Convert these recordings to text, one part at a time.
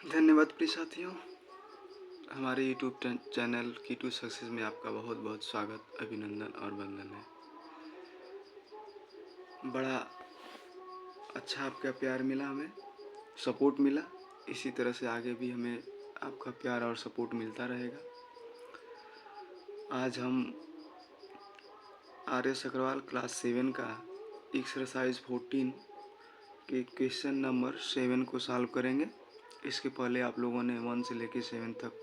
धन्यवाद प्रिय साथियों, हमारे यूट्यूब चैनल की टू सक्सेस में आपका बहुत बहुत स्वागत, अभिनंदन और वंदन है। बड़ा अच्छा आपका प्यार मिला, हमें सपोर्ट मिला। इसी तरह से आगे भी हमें आपका प्यार और सपोर्ट मिलता रहेगा। आज हम आर एस अग्रवाल क्लास 7 का एक्सरसाइज 14 के क्वेश्चन नंबर 7 को सॉल्व करेंगे। इसके पहले आप लोगों ने 1 से लेकर 7 तक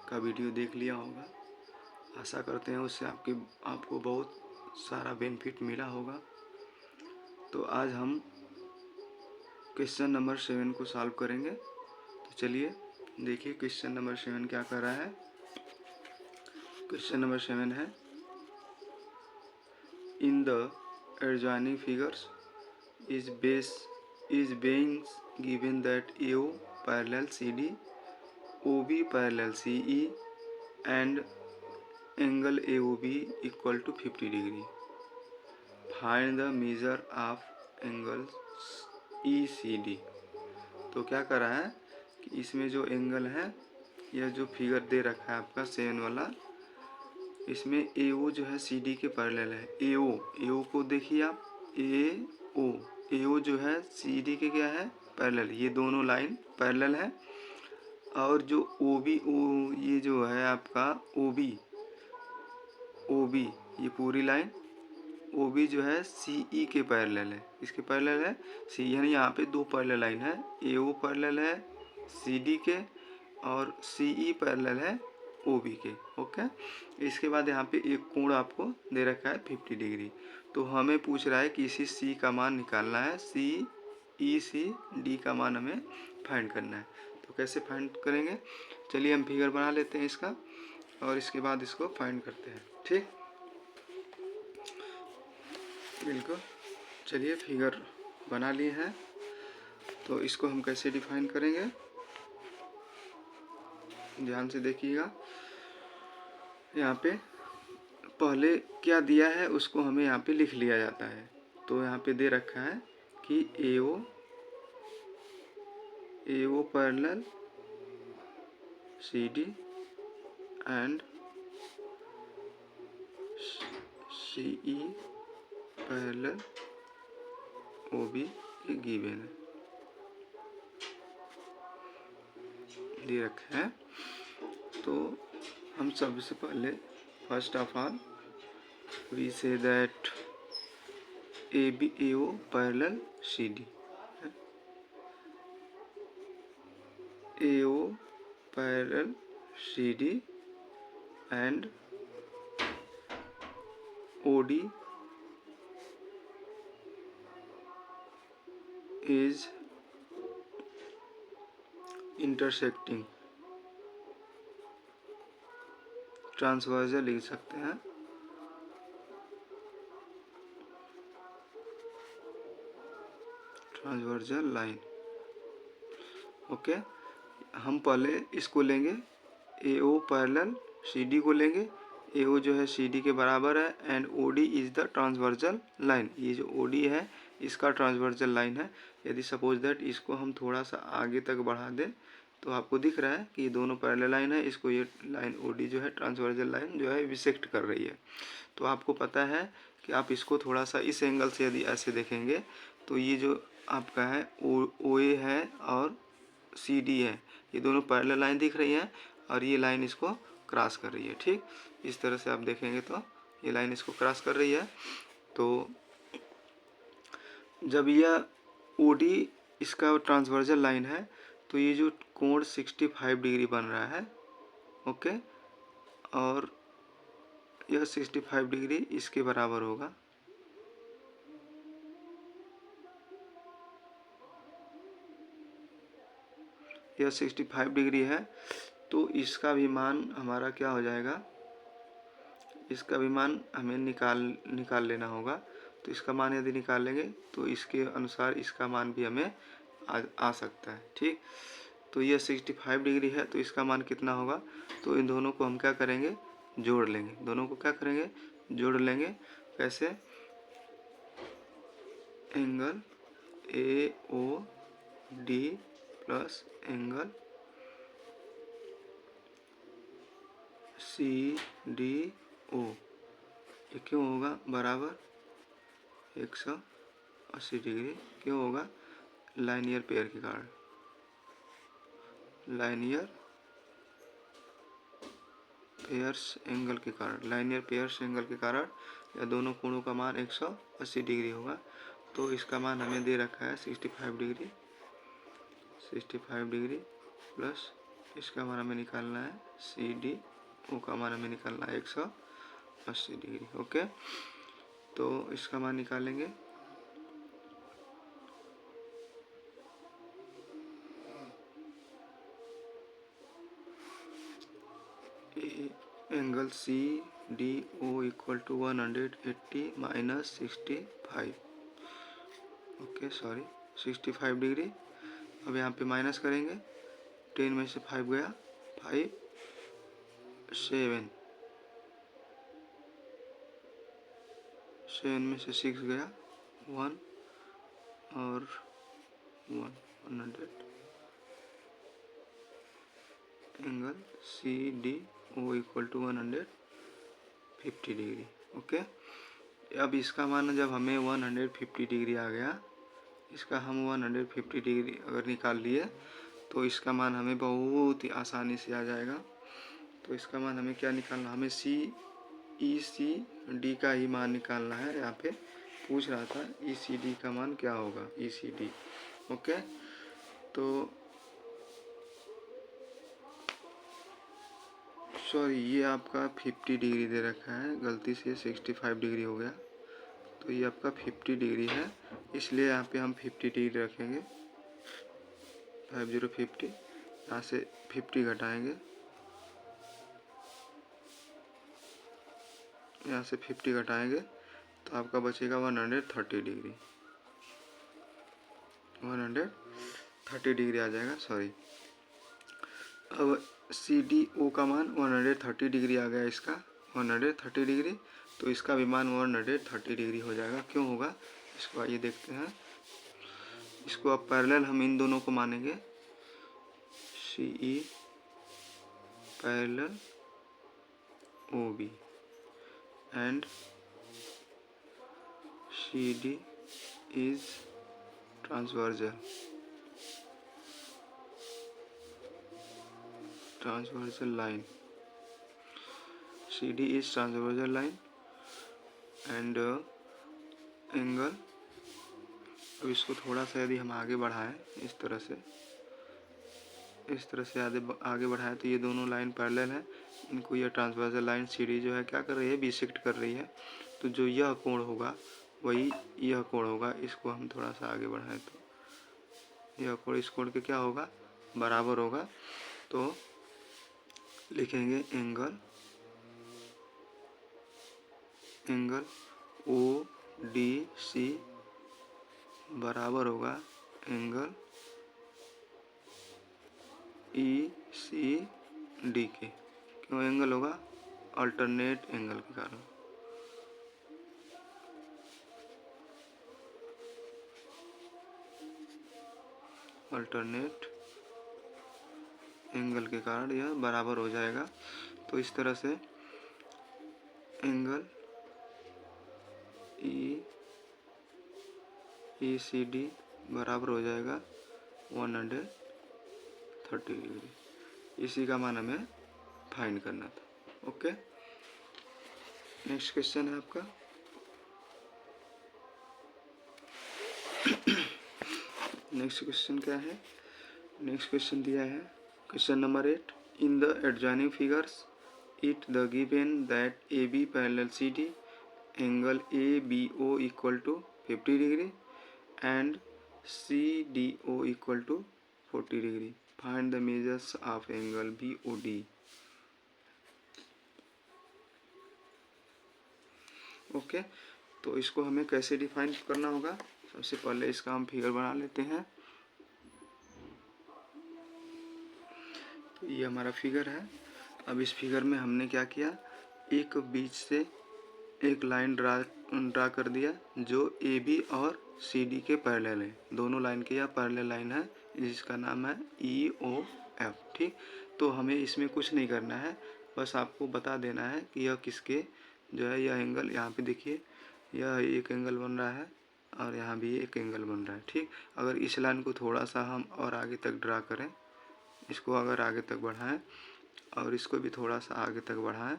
का वीडियो देख लिया होगा। आशा करते हैं उससे आपको बहुत सारा बेनिफिट मिला होगा। तो आज हम क्वेश्चन नंबर 7 को सॉल्व करेंगे। तो चलिए देखिए क्वेश्चन नंबर 7 क्या कर रहा है। क्वेश्चन नंबर 7 है, इन the adjoining figures is being given that AO parallel CD, OB parallel CE and angle AOB equal to 50 degree. Find the measure of angle ECD। तो क्या कर रहा है कि इसमें जो एंगल है, यह जो फिगर दे रखा है आपका 7 वाला, इसमें AO जो है CD के पैरेलल है। AO को देखिए आप, AO जो है CD के क्या है, पैरेलल। ये दोनों लाइन पैरेलल है। और जो ये जो है आपका OB ये पूरी लाइन OB जो है CE के पैरेलल है। इसके पैरेलल है C, यानी यहाँ पे दो पैरेलल लाइन है। AO पैरेलल है CD के और CE पैरेलल है OB के। ओके, इसके बाद यहाँ पे एक कोण आपको दे रखा है 50 डिग्री। तो हमें पूछ रहा है कि इसी C का मान निकालना है। CECD का मान हमें फाइंड करना है। तो कैसे फाइंड करेंगे, चलिए हम फिगर बना लेते हैं इसका और इसके बाद इसको फाइंड करते हैं। ठीक, बिल्कुल। चलिए फिगर बना लिए हैं, तो इसको हम कैसे डिफाइन करेंगे, ध्यान से देखिएगा। यहाँ पे पहले क्या दिया है उसको हमें यहाँ पे लिख लिया जाता है। तो यहाँ पे दे रखा है कि AO parallel CD and CE parallel OB ये गिवन दे रखा है। तो हम सबसे पहले first of all we say that AO parallel CD, AO parallel CD and OD is intersecting, transversal लिख सकते हैं। Transversal line. ओके, हम पहले इसको लेंगे, AO पैरेलल CD को लेंगे। AO जो है CD के बराबर है and OD is the transversal line. ये जो OD है इसका ट्रांसवर्जल लाइन है। यदि सपोज दैट इसको हम थोड़ा सा आगे तक बढ़ा दें तो आपको दिख रहा है कि ये दोनों पैरेलल लाइन है। इसको ये लाइन OD जो है ट्रांसवर्जल लाइन जो है विसेक्ट कर रही है। तो आपको पता है कि आप इसको थोड़ा सा इस एंगल से यदि ऐसे देखेंगे तो ये जो आपका है OA है और CD है, ये दोनों पैरेलल लाइन दिख रही है और ये लाइन इसको क्रॉस कर रही है। ठीक, इस तरह से आप देखेंगे तो ये लाइन इसको क्रॉस कर रही है। तो जब यह OD इसका ट्रांसवर्जल लाइन है तो ये जो कोण 65 डिग्री बन रहा है। ओके, और यह 65 डिग्री इसके बराबर होगा। यह 65 डिग्री है तो इसका भी मान हमारा क्या हो जाएगा, इसका भी मान हमें निकाल लेना होगा। तो इसका मान यदि निकाल लेंगे तो इसके अनुसार इसका मान भी हमें आ सकता है। ठीक, तो यह 65 डिग्री है तो इसका मान कितना होगा, तो इन दोनों को हम क्या करेंगे, जोड़ लेंगे। दोनों को क्या करेंगे, जोड़ लेंगे। कैसे, angle AOD plus angle CDO, ये क्यों होगा बराबर 180 डिग्री, क्यों होगा? लाइनियर पेयर के कारण, लाइनियर पेयर्स एंगल के कारण, लाइनियर पेयर्स एंगल के कारण या दोनों कोणों का मान 180 डिग्री होगा। तो इसका मान हमें दे रखा है 65 डिग्री, 65 डिग्री प्लस इसका मान हमें निकालना है CDO का मान हमें निकालना है 180 डिग्री। ओके, तो इसका मान निकालेंगे। Angle CDO equal to 180 minus 65, okay sorry 65 degree. अब यहाँ पे माइनस करेंगे, 10 में से 5 गया, 5 7 में से 6 गया, 1 और 100 angle CDO equal to 150 degree. Okay, अब इसका मान जब हमें 150 डिग्री आ गया, इसका हम 150 डिग्री अगर निकाल लिए तो इसका मान हमें बहुत ही आसानी से आ जाएगा। तो इसका मान हमें क्या निकालना, हमें ECD का ही मान निकालना है। यहाँ पे पूछ रहा था ECD का मान क्या होगा, ECD। ओके, तो सॉरी ये आपका 50 डिग्री दे रखा है, गलती से 65 डिग्री हो गया, तो ये आपका 50 डिग्री है, इसलिए यहाँ पे हम 50 डिग्री रखेंगे। 50 यहाँ से 50 घटाएंगे, यहाँ से 50 घटाएंगे तो आपका बचेगा 130 डिग्री, 130 डिग्री आ जाएगा, सॉरी। अब CDO का मान 130 डिग्री आ गया, इसका 130 डिग्री, तो इसका भी मान 130 डिग्री हो जाएगा। क्यों होगा, इसको आइए देखते हैं। इसको अब पैरेलल हम इन दोनों को मानेंगे, CE parallel OB and CD is transversal line, CD is transversal line and angle. अब इसको थोड़ा सा यदि हम आगे बढ़ाएं, इस तरह से आगे बढ़ाएं तो ये दोनों लाइन पैरेलल है, इनको यह ट्रांसवर्सल लाइन CD जो है क्या कर रही है, बिसेक्ट कर रही है। तो जो यह कोण होगा वही यह कोण होगा। इसको हम थोड़ा सा आगे बढ़ाएं तो यह कोण इस कोण के क्या होगा, बराबर होगा। तो लिखेंगे एंगल ODC बराबर होगा एंगल ECD के। क्यों एंगल होगा, अल्टरनेट एंगल के कारण। अल्टरनेट एंगल के कारण यह बराबर हो जाएगा। तो इस तरह से एंगल ECD बराबर हो जाएगा 130 डिग्री। इसी का मान हमें फाइंड करना था। ओके, नेक्स्ट क्वेश्चन है आपका। नेक्स्ट क्वेश्चन क्या है, नेक्स्ट क्वेश्चन दिया है question number 8। In the adjoining figures it the given that AB parallel CD angle ABO equal to 50 degree and CDO equal to 40 degree. Find the measures of angle BOD। Okay, तो इसको हमें कैसे define करना होगा, सबसे पहले इसका हम फिगर बना लेते हैं। तो ये हमारा फिगर है। अब इस फिगर में हमने क्या किया, एक बीच से एक लाइन ड्रा कर दिया जो AB और सी डी के पैरेलल है, दोनों लाइन के यह पैरेलल लाइन है जिसका नाम है ई ओ एफ। ठीक, तो हमें इसमें कुछ नहीं करना है, बस आपको बता देना है कि यह किसके जो है यह एंगल, यहाँ पे देखिए यह एक एंगल बन रहा है और यहाँ भी एक एंगल बन रहा है। ठीक, अगर इस लाइन को थोड़ा सा हम और आगे तक ड्रा करें, इसको अगर आगे तक बढ़ाएं और इसको भी थोड़ा सा आगे तक बढ़ाएं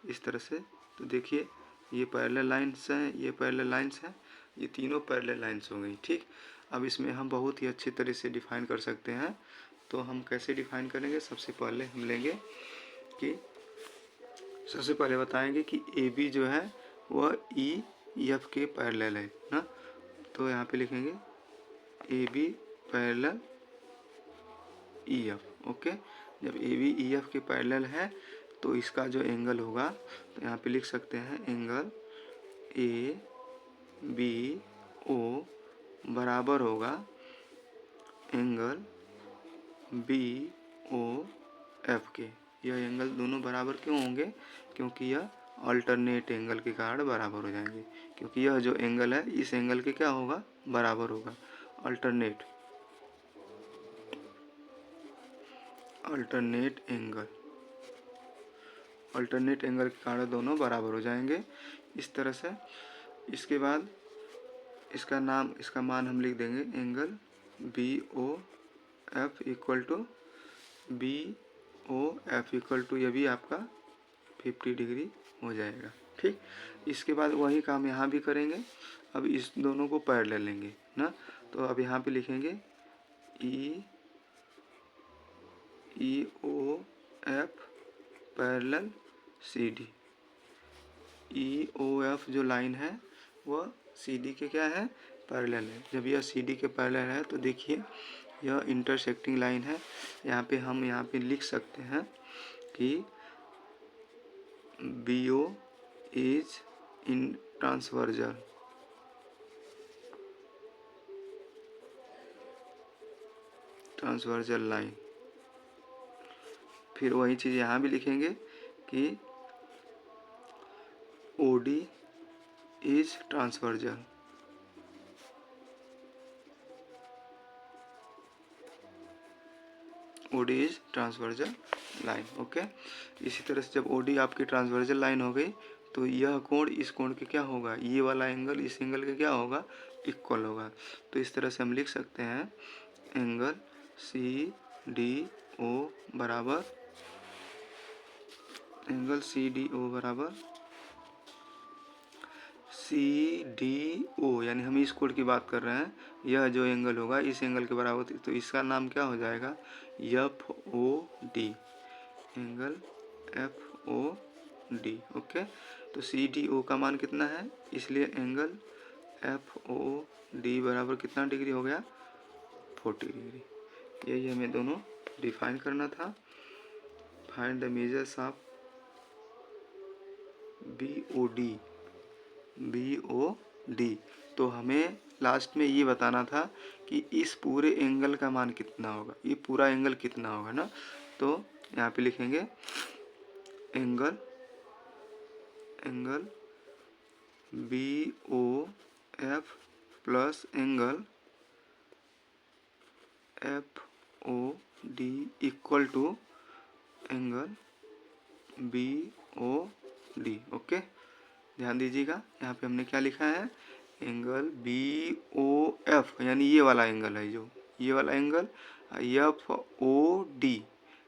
इस तरह से, तो देखिए ये पैरेलल लाइन्स हैं, ये पैरेलल लाइन्स हैं, ये तीनों पैरेलल लाइन्स हो गई। ठीक, अब इसमें हम बहुत ही अच्छी तरह से डिफाइन कर सकते हैं। तो हम कैसे डिफाइन करेंगे, सबसे पहले हम लेंगे कि सबसे पहले बताएंगे कि ए बी जो है वह ई एफ के पैरेलल है ना। तो यहाँ पे लिखेंगे A B parallel E F. Okay, जब ए बी ई एफ के पैरेलल है तो इसका जो एंगल होगा, तो यहाँ पे लिख सकते हैं एंगल ए बी ओ बराबर होगा एंगल बी ओ एफ के। यह एंगल दोनों बराबर क्यों होंगे, क्योंकि यह अल्टरनेट एंगल के कारण बराबर हो जाएंगे, क्योंकि यह जो एंगल है इस एंगल के क्या होगा, बराबर होगा। अल्टरनेट एंगल के कारण दोनों बराबर हो जाएंगे इस तरह से। इसके बाद इसका मान हम लिख देंगे angle B O F equal to ये भी आपका 50 डिग्री हो जाएगा। ठीक, इसके बाद वही काम यहाँ भी करेंगे। अब इस दोनों को पैरेलल लेंगे ना, तो अब यहाँ पे लिखेंगे E O F parallel C D. E O F जो लाइन है वह सी डी के क्या है, पैरेलल है। जब यह सी डी के पैरेलल है तो देखिए यह इंटरसेक्टिंग लाइन है। यहाँ पे लिख सकते हैं कि B O is in transversal line. फिर वही चीज़ यहाँ भी लिखेंगे कि O D is transversal. OD is transversal line. Okay, इसी तरह से जब ओडी आपकी ट्रांसवर्जल लाइन हो गई तो यह कोण इस कोण के क्या होगा, ये वाला एंगल इस एंगल के क्या होगा, इक्वल होगा। तो इस तरह से हम लिख सकते हैं एंगल सी डी ओ बराबर सी डी ओ, यानी हम इस कोण की बात कर रहे हैं। यह जो एंगल होगा इस एंगल के बराबर, तो इसका नाम क्या हो जाएगा, F O D, angle F O D. Okay, तो सी डी ओ का मान कितना है, इसलिए एंगल एफ ओ डी बराबर कितना डिग्री हो गया, 40 डिग्री। यही हमें दोनों डिफाइन करना था। Find the measures of B O D. तो हमें लास्ट में ये बताना था कि इस पूरे एंगल का मान कितना होगा, ये पूरा एंगल कितना होगा ना। तो यहाँ पे लिखेंगे angle B O F plus angle F O D equal to angle B O D. Okay, ध्यान दीजिएगा यहाँ पे हमने क्या लिखा है, एंगल बी ओ एफ, यानी ये वाला एंगल है, जो ये वाला एंगल, एफ ओ डी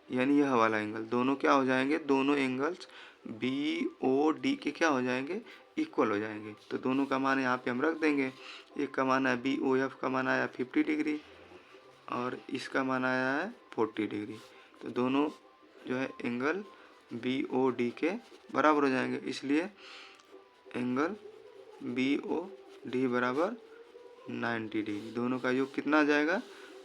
यानी यह वाला एंगल, दोनों क्या हो जाएंगे, दोनों एंगल्स बी ओ डी के क्या हो जाएंगे, इक्वल हो जाएंगे। तो दोनों का मान यहाँ पे हम रख देंगे। एक का मान है बी ओ एफ का मान आया 50 डिग्री और इसका मान आया है 40 डिग्री। तो दोनों जो है एंगल बी ओ डी के बराबर हो जाएंगे, इसलिए एंगल बी ओ डी बराबर 90 डिग्री। दोनों का योग कितना आ जाएगा,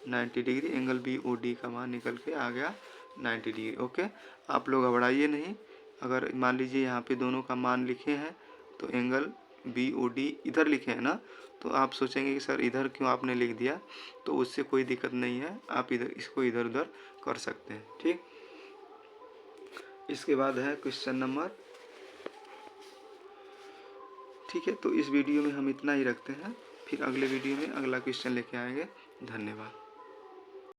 90 degree. Angle B O D का मान निकल के आ गया 90 डिग्री। ओके, आप लोग घबराइए नहीं। अगर मान लीजिए यहाँ पे दोनों का मान लिखे हैं तो एंगल बी ओ डी इधर लिखे हैं ना, तो आप सोचेंगे कि सर इधर क्यों आपने लिख दिया, तो उससे कोई दिक्कत नहीं है, आप इसको इधर उधर कर सकते हैं। ठीक, इसके बाद है क्वेश्चन नंबर। ठीक है, तो इस वीडियो में हम इतना ही रखते हैं। फिर अगले वीडियो में अगला क्वेश्चन लेके आएंगे। धन्यवाद।